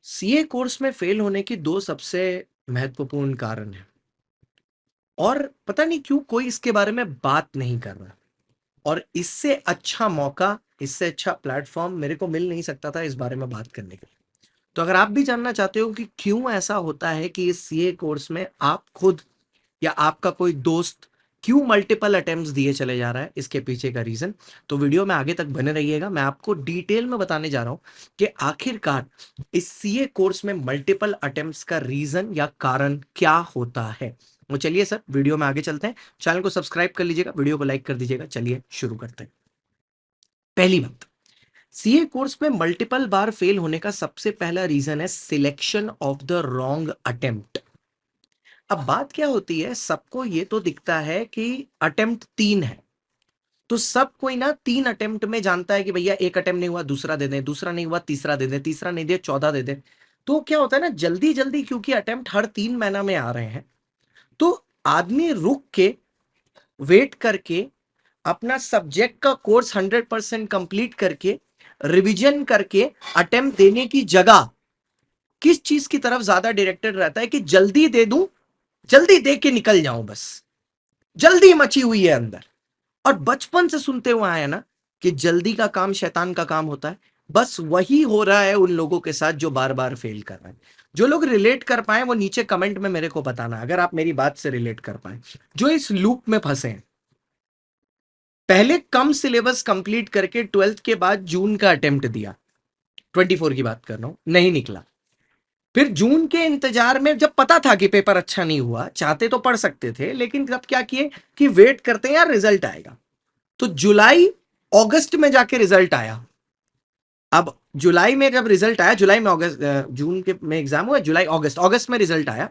CA course में fail होने की दो सबसे महत्वपूर्ण कारण है और पता नहीं क्यों कोई इसके बारे में बात नहीं कर रहा। और इससे अच्छा मौका, इससे अच्छा प्लेटफॉर्म मेरे को मिल नहीं सकता था इस बारे में बात करने के लिए। तो अगर आप भी जानना चाहते हो कि क्यों ऐसा होता है कि इस सीए कोर्स में आप खुद या आपका कोई दोस्त क्यों मल्टीपल अटेम्प्ट्स दिए चले जा रहा है, इसके पीछे का रीजन, तो वीडियो में आगे तक बने रहिएगा। मैं आपको डिटेल में बताने जा रहा हूं कि आखिरकार इस सीए कोर्स में मल्टीपल अटेम्प्ट्स का रीजन या कारण क्या होता है। तो चलिए सर, वीडियो में आगे चलते हैं। चैनल को सब्सक्राइब कर लीजिएगा, वीडियो को लाइक कर दीजिएगा। चलिए शुरू करते हैं। पहली बात, सीए कोर्स में मल्टीपल बार फेल होने का सबसे पहला रीजन है selection of the wrong attempt. अब बात क्या होती है, सबको ये तो दिखता है कि अटेम्प्ट 3 है, तो सब कोई ना 3 अटेम्प्ट में जानता है कि भैया एक अटेम्प्ट नहीं हुआ दूसरा दे दें, दूसरा नहीं हुआ तीसरा दे दें, तीसरा नहीं दिया 14 दे दें। तो क्या होता है ना, जल्दी जल्दी क्योंकि अटेम्प्ट हर 3 महीना में आ रहे हैं, तो आदमी रुक के वेट करके अपना सब्जेक्ट का कोर्स 100% कंप्लीट करके रिवीजन करके अटेम्प्ट देने की जगह किस चीज की तरफ ज्यादा डायरेक्टेड रहता है कि जल्दी दे दूं, जल्दी दे के निकल जाऊं, बस जल्दी मची हुई है अंदर। और बचपन से सुनते हुए आए ना कि जल्दी का काम शैतान का काम होता है। बस वही हो रहा है उन लोगों के साथ जो बार बार फेल कर रहे हैं। जो लोग रिलेट कर पाए वो नीचे कमेंट में मेरे को बताना, अगर आप मेरी बात से रिलेट कर पाए। जो इस लूप में फंसे हैं, पहले कम सिलेबस कंप्लीट करके 12th के बाद जून का अटेम्प्ट दिया, 24 की बात कर रहा हूं, नहीं निकला। फिर जून के इंतजार में, जब पता था कि पेपर अच्छा नहीं हुआ, चाहते तो पढ़ सकते थे, लेकिन तब क्या किए कि वेट करते हैं यार रिजल्ट आएगा। तो जुलाई अगस्त में जाके रिजल्ट आया। अब जुलाई में जब रिजल्ट आया, जुलाई में अगस्त, जून के में एग्जाम हुआ, जुलाई अगस्त, अगस्त में रिजल्ट आया,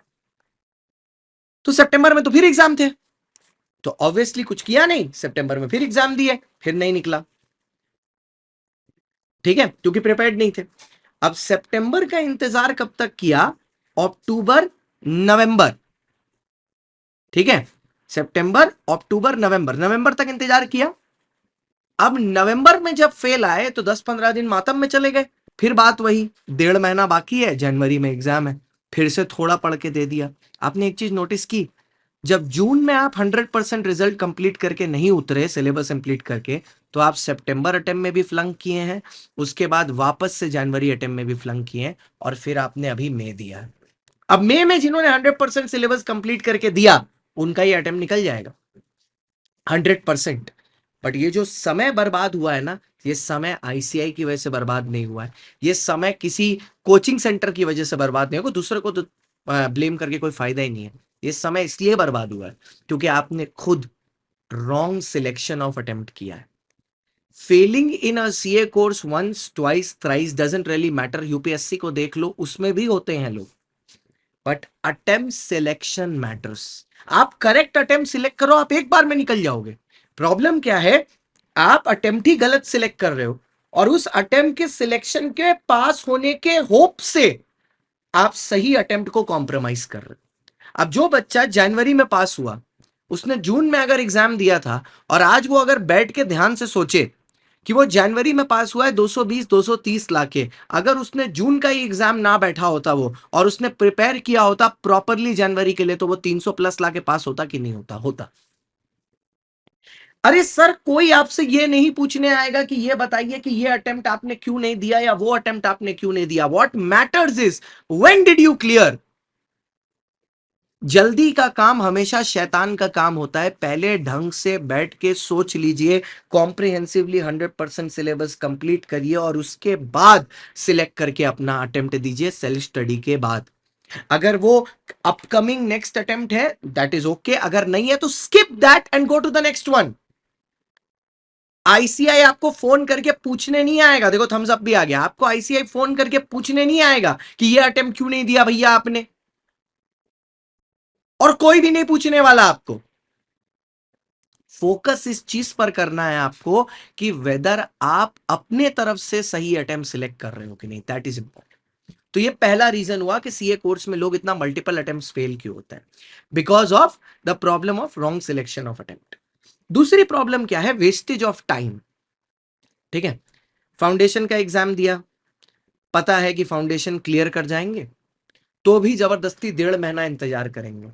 तो सितंबर में तो फिर एग्जाम थे। तो ऑब्वियसली कुछ किया नहीं, सितंबर में फिर एग्जाम दिए, फिर नहीं निकला। ठीक है, क्योंकि प्रिपेयर्ड नहीं थे। अब सितंबर का इंतजार कब तक किया? अक्टूबर नवंबर। ठीक है, सितंबर अक्टूबर नवंबर, नवंबर तक इंतजार किया। अब नवंबर में जब फेल आए तो 10-15 दिन मातम में चले गए। फिर बात वही, 1.5 महीना बाकी है, जनवरी में एग्जाम है, फिर से थोड़ा पढ़ के दे दिया। आपने एक चीज नोटिस की, जब जून में आप 100% रिजल्ट कंप्लीट करके नहीं उतरे, सिलेबस कंप्लीट करके, तो आप सितंबर अटेम्प्ट में भी फ्लंक किए हैं, उसके बाद वापस से जनवरी अटेम्प्ट में भी फ्लंक किए हैं, और फिर आपने अभी मई दिया। अब मई में जिन्होंने 100% सिलेबस कंप्लीट करके दिया, उनका ये अटेम्प्ट निकल जाएगा 100%। बट ये जो समय बर्बाद हुआ है ना, ये समय आईसीआई की वजह से बर्बाद नहीं हुआ है, ये समय किसी कोचिंग सेंटर की वजह से बर्बाद नहीं होगा। दूसरे को तो ब्लेम करके कोई फायदा ही नहीं है। ये समय इसलिए बर्बाद हुआ है क्योंकि आपने खुद रॉन्ग सिलेक्शन ऑफ अटेम्प्ट किया है। Failing in a CA course once twice thrice doesn't really matter. UPSC को देख लो, उसमें भी होते हैं लोग, बट अटेम्प्ट सिलेक्शन मैटर्स। आप करेक्ट अटेम्प्ट सिलेक्ट करो, आप एक बार में निकल जाओगे। प्रॉब्लम क्या है, आप अटेम्प्ट ही गलत सिलेक्ट कर रहे हो, और उस अटेम्प्ट के सिलेक्शन के पास होने के होप से आप सही अटेम्प्ट को कॉम्प्रोमाइज कर रहे हो। अब जो बच्चा जनवरी में पास हुआ, उसने जून में अगर एग्जाम दिया था, और आज वो अगर बैठ के ध्यान से सोचे कि वो जनवरी में पास हुआ है 220 230 लाके, अगर उसने जून का ही एग्जाम ना बैठा होता वो, और उसने प्रिपेयर किया होता प्रॉपरली जनवरी के लिए, तो वो 300 प्लस लाके पास होता कि नहीं होता? होता। अरे सर, कोई आपसे ये नहीं पूछने आएगा कि ये बताइए कि ये अटेम्प्ट आपने क्यों नहीं दिया या वो अटेम्प्ट आपने क्यों नहीं दिया। What matters is when did you clear. जल्दी का काम हमेशा शैतान का काम होता है। पहले ढंग से बैठ के सोच लीजिए, कॉम्प्रिहेंसिवली 100% सिलेबस कंप्लीट करिए, और उसके बाद सिलेक्ट करके अपना अटेम्प्ट दीजिए सेल्फ स्टडी के बाद। अगर वो अपकमिंग नेक्स्ट अटेम्प्ट है, दैट इज ओके। अगर नहीं है तो skip that and go to the next one. ICAI आपको फोन करके पूछने नहीं आएगा, देखो थम्स अप भी आ गया, आपको आईसीआई फोन करके पूछने नहीं आएगा कि ये अटेम्प्ट क्यों नहीं दिया भैया आपने, और कोई भी नहीं पूछने वाला आपको। फोकस इस चीज पर करना है आपको कि वेदर आप अपने तरफ से सही अटेम्प्ट सिलेक्ट कर रहे हो कि नहीं, दैट इज इंपॉर्टेंट। तो ये पहला रीजन हुआ कि सीए कोर्स में लोग इतना मल्टीपल अटेम्प्ट फेल क्यों होते हैं, because of the problem of wrong selection of attempt. दूसरी प्रॉब्लम क्या है? Wastage of time. ठीक है, फाउंडेशन का एग्जाम दिया, पता है कि फाउंडेशन क्लियर कर जाएंगे, तो भी जबरदस्ती 1.5 महीना इंतजार करेंगे।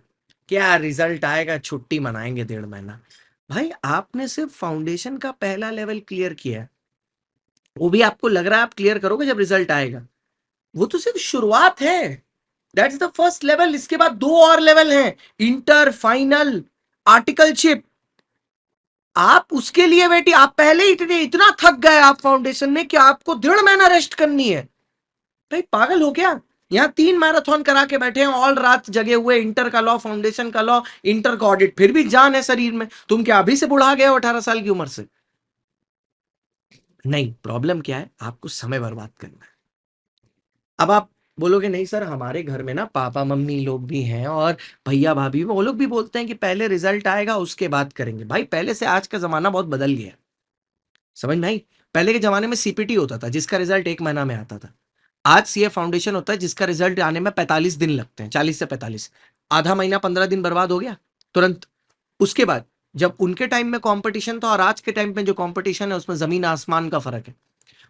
क्या रिजल्ट आएगा, छुट्टी मनाएंगे 1.5 महीना। भाई आपने सिर्फ फाउंडेशन का पहला लेवल क्लियर किया है, वो भी आपको लग रहा है आप क्लियर करोगे जब रिजल्ट आएगा। वो तो सिर्फ शुरुआत है, दैट्स द फर्स्ट लेवल। इसके बाद 2 और लेवल हैं, इंटर, फाइनल, आर्टिकलशिप। आप उसके लिए बेटी, आप पहले ही इतना थक गए आप फाउंडेशन में कि आपको 1.5 महीना रेस्ट करनी है। भाई पागल हो क्या? यहाँ 3 मैराथन करा के बैठे हैं, ऑल रात जगे हुए, इंटर का लॉ, फाउंडेशन का लॉ, इंटर का ऑडिट, फिर भी जान है शरीर में। तुम क्या अभी से बुढ़ा गए हो 18 साल की उम्र से? नहीं, प्रॉब्लम क्या है, आपको समय बर्बाद करना है। अब आप बोलोगे नहीं सर, हमारे घर में ना पापा मम्मी लोग भी हैं और भैया भाभी, वो लोग भी बोलते हैं कि पहले रिजल्ट आएगा उसके बाद करेंगे। भाई पहले से आज का जमाना बहुत बदल गया है, समझ में आई? पहले के जमाने में सीपीटी होता था जिसका रिजल्ट 1 महीना में आता था। आज सीए फाउंडेशन होता है जिसका रिजल्ट आने में 45 दिन लगते हैं, 40 से 45। आधा महीना 15 दिन बर्बाद हो गया तुरंत। उसके बाद जब उनके टाइम में कंपटीशन था और आज के टाइम में जो कंपटीशन है उसमें जमीन आसमान का फर्क है।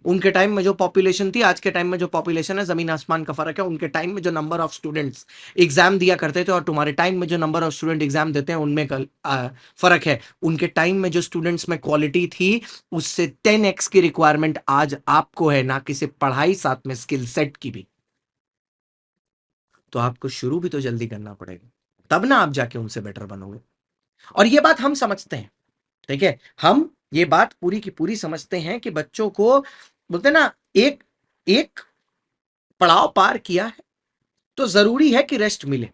उनके टाइम में जो पॉपुलेशन थी, आज के टाइम में जो पॉपुलेशन है, जमीन आसमान का फर्क है। उनके टाइम में जो नंबर ऑफ स्टूडेंट्स एग्जाम दिया करते थे और तुम्हारे टाइम में जो नंबर ऑफ स्टूडेंट एग्जाम देते हैं उनमें फर्क है। उनके टाइम में जो स्टूडेंट्स में क्वालिटी थी उससे 10x की रिक्वायरमेंट आज आपको है, ना कि सिर्फ पढ़ाई, साथ में स्किल सेट की भी। तो आपको शुरू भी तो जल्दी करना पड़ेगा, तब ना आप जाके उनसे बेटर बनोगे। और ये बात हम समझते हैं, ठीक है, हम ये बात पूरी की पूरी समझते हैं कि बच्चों को बोलते हैं ना, एक एक पड़ाव पार किया है तो जरूरी है कि रेस्ट मिले,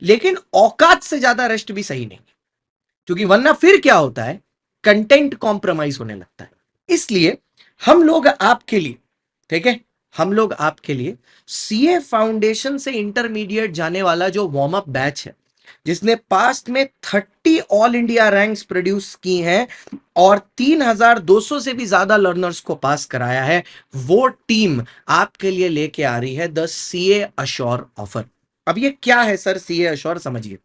लेकिन औकात से ज्यादा रेस्ट भी सही नहीं, क्योंकि वरना फिर क्या होता है, कंटेंट कॉम्प्रोमाइज होने लगता है। इसलिए हम लोग आपके लिए, ठीक है, हम लोग आपके लिए सीए फाउंडेशन से इंटरमीडिएट जाने वाला जो वार्म अप बैच है, जिसने पास्ट में 30 ऑल इंडिया रैंक्स प्रोड्यूस की हैं और 3200 से भी ज्यादा लर्नर्स को पास कराया है, वो टीम आपके लिए लेके आ रही है द सीए अश्योर ऑफर। अब ये क्या है सर सीए अश्योर, समझिए।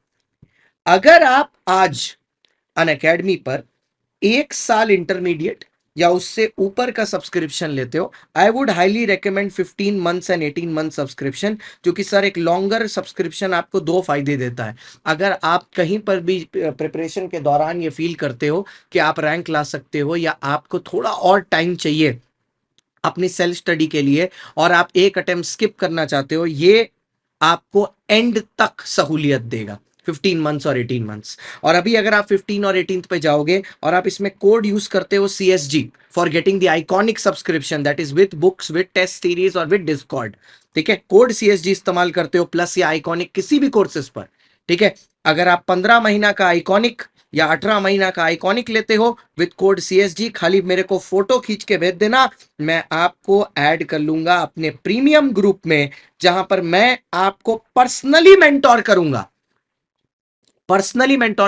अगर आप आज अन अकेडमी पर 1 साल इंटरमीडिएट या उससे ऊपर का सब्सक्रिप्शन लेते हो, I would highly recommend 15 months and 18 month subscription, क्योंकि सर एक लॉन्गर सब्सक्रिप्शन आपको 2 फायदे देता है। अगर आप कहीं पर भी प्रिपरेशन के दौरान ये फील करते हो कि आप रैंक ला सकते हो या आपको थोड़ा और टाइम चाहिए अपनी सेल्फ स्टडी के लिए और आप एक अटेम्प्ट स्किप करना चाहते हो, ये आपको एंड तक सहूलियत देगा, 15 मंथ्स और 18 मंथ्स। और अभी अगर आप 15 और 18 पे जाओगे और आप इसमें कोड यूज करते हो CSG for getting the iconic subscription, that is with books, with test series और विद डिस्कॉर्ड, ठीक है, कोड CSG इस्तेमाल करते हो प्लस या आइकॉनिक किसी भी कोर्सेज पर, ठीक है, अगर आप 15 महीना का आइकॉनिक या 18 महीना का आइकॉनिक लेते हो विद कोड CSG, खाली मेरे को फोटो खींच के भेज देना, मैं आपको ऐड कर लूंगा अपने प्रीमियम ग्रुप में, जहां पर मैं आपको पर्सनली मेंटोर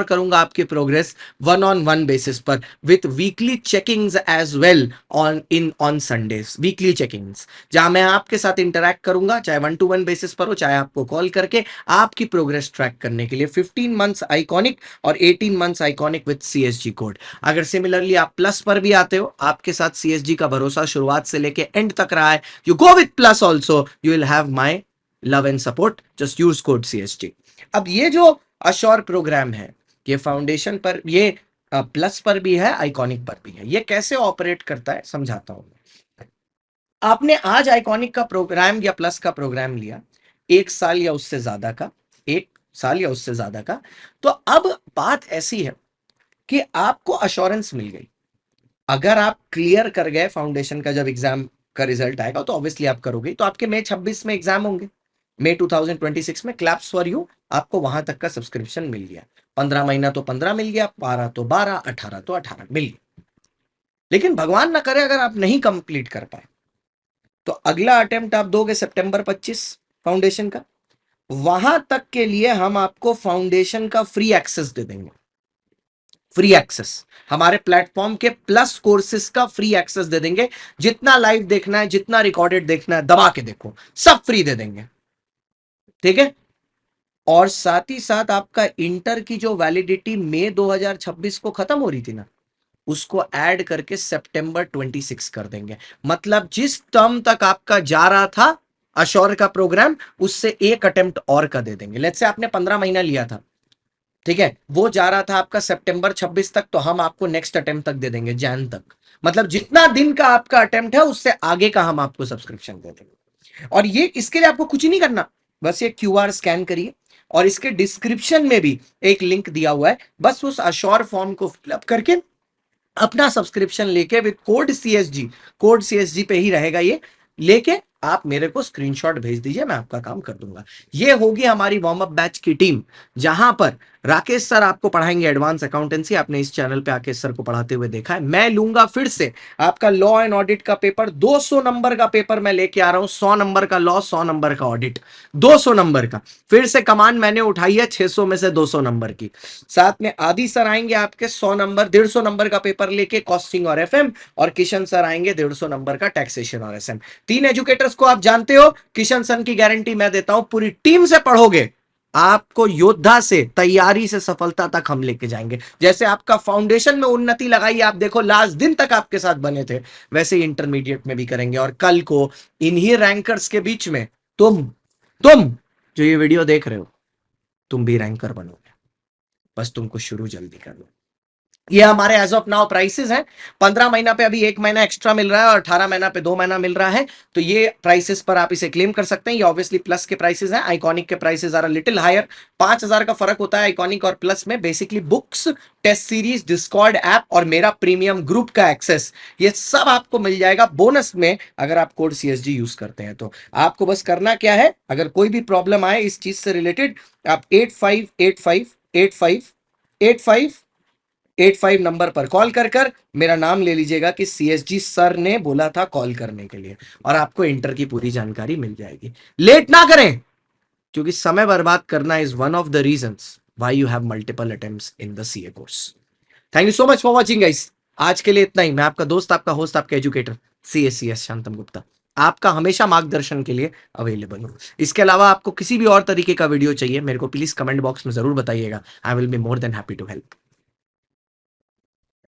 करूंगा आपकी प्रोग्रेस 1-on-1 बेसिस पर, with weekly checkings as well on Sundays, weekly checkings, जहां मैं आपके साथ इंटरैक्ट करूंगा, चाहे 1-to-1 बेसिस पर हो, चाहे आपको कॉल करके आपकी प्रोग्रेस ट्रैक करने के लिए। 15 मंथ्स आइकॉनिक और 18 months iconic with CSG code. अगर सिमिलरली आप प्लस पर भी आते हो, आपके साथ CSG का भरोसा शुरुआत से लेके एंड तक रहा है, you go with plus also, you will have my love and support, just use code CSG। अब ये जो अश्योर प्रोग्राम है, ये फाउंडेशन पर, ये प्लस पर भी है, आइकॉनिक पर भी है। ये कैसे ऑपरेट करता है समझाता हूं। आपने आज आइकॉनिक का प्रोग्राम या प्लस का प्रोग्राम लिया, 1 साल या उससे ज्यादा का, 1 साल या उससे ज्यादा का, तो अब बात ऐसी है कि आपको अश्योरेंस मिल गई। अगर आप क्लियर कर गए फाउंडेशन का, जब एग्जाम का रिजल्ट आएगा तो ऑब्वियसली आप करोगे, तो आपके मई 26 में एग्जाम होंगे, मई 2026 में, क्लैप्स फॉर यू, आपको वहां तक का सब्सक्रिप्शन मिल गया। 15 महीना तो 15 मिल गया, 12 तो 12, 18 तो 18 मिल गया। लेकिन भगवान ना करे अगर आप नहीं कंप्लीट कर पाए, तो अगला अटेम्प्ट आप दोगे सितंबर 25 फाउंडेशन का, वहां तक के लिए हम आपको फाउंडेशन का फ्री एक्सेस दे देंगे। फ्री एक्सेस, हमारे प्लेटफॉर्म के प्लस कोर्सेज का फ्री एक्सेस दे देंगे। जितना लाइव देखना है, जितना रिकॉर्डेड देखना है, दबा के देखो, सब फ्री दे देंगे, ठीक है। और साथ ही साथ आपका इंटर की जो वैलिडिटी मई 2026 को खत्म हो रही थी ना, उसको ऐड करके सितंबर 26 कर देंगे। मतलब जिस टर्म तक आपका जा रहा था अश्योर का प्रोग्राम, उससे एक अटेम्प्ट और का दे देंगे। लेट्स से आपने 15 महीना लिया था, ठीक है, वो जा रहा था आपका सितंबर 26 तक, तो हम आपको नेक्स्ट अटेम्प्ट तक दे देंगे जैन तक। मतलब जितना दिन का आपका अटेम्प्ट है उससे आगे का हम आपको सब्सक्रिप्शन दे देंगे। और ये इसके लिए आपको कुछ नहीं करना, बस ये क्यूआर स्कैन करिए और इसके डिस्क्रिप्शन में भी एक लिंक दिया हुआ है, बस उस अश्योर फॉर्म को फिलअप करके अपना सब्सक्रिप्शन लेके विद कोड सीएसजी पे ही रहेगा ये, लेके आप मेरे को स्क्रीनशॉट भेज दीजिए, मैं आपका काम कर दूंगा। ये होगी हमारी वार्म अप बैच की टीम, जहां पर राकेश सर आपको पढ़ाएंगे एडवांस अकाउंटेंसी। आपने इस चैनल पे राकेश सर को पढ़ाते हुए देखा है। मैं लूंगा फिर से आपका लॉ एंड ऑडिट का पेपर, 200 नंबर का पेपर मैं लेके आ रहा हूं, 100 नंबर का लॉ, 100 नंबर का ऑडिट, 200 नंबर का। फिर से कमान मैंने उठाई है 600 में से 200 नंबर की। साथ में आदि सर आएंगे आपके 100 नंबर 150 नंबर का पेपर लेके कॉस्टिंग और एफएम, और किशन सर आएंगे 150 नंबर का टैक्सेशन और एसएम। 3 एजुकेटर्स को आप जानते हो, किशन सर की गारंटी मैं देता हूं, पूरी टीम से पढ़ोगे आपको योद्धा से तैयारी से सफलता तक हम लेके जाएंगे। जैसे आपका फाउंडेशन में उन्नति लगाई, आप देखो लास्ट दिन तक आपके साथ बने थे, वैसे ही इंटरमीडिएट में भी करेंगे। और कल को इन्हीं रैंकर्स के बीच में तुम जो ये वीडियो देख रहे हो, तुम भी रैंकर बनोगे, बस तुमको शुरू जल्दी करना। ये हमारे एज ऑफ नाउ प्राइसेस हैं। 15 महीना पे अभी 1 महीना एक्स्ट्रा मिल रहा है और 18 महीना पे 2 महीना मिल रहा है, तो ये प्राइसेस पर आप इसे क्लेम कर सकते हैं। ये ऑब्वियसली प्लस के प्राइसेस हैं, आइकॉनिक के prices are a little higher. 5,000 का फर्क होता है आइकॉनिक और प्लस में। Basically books, test series, Discord app और मेरा प्रीमियम ग्रुप का एक्सेस, ये सब आपको मिल जाएगा बोनस में अगर आप कोड सीएसजी यूज करते हैं। तो आपको बस करना क्या है, अगर कोई भी प्रॉब्लम आए इस चीज से रिलेटेड, आप 8585 नंबर पर कॉल कर मेरा नाम ले लीजिएगा कि सीएसजी सर ने बोला था कॉल करने के लिए, और आपको इंटर की पूरी जानकारी मिल जाएगी। लेट ना करें, क्योंकि समय बर्बाद करना is one of the reasons why you have multiple attempts in the CA course. Thank you so much for watching guys. आज के लिए इतना ही। मैं आपका दोस्त, आपका होस्ट, आपका एजुकेटर सीएस शांतम गुप्ता, आपका हमेशा मार्गदर्शन के लिए अवेलेबल हूं। इसके अलावा आपको किसी भी और तरीके का वीडियो चाहिए, मेरे को प्लीज कमेंट बॉक्स में जरूर बताइएगा। I will be more than happy to help.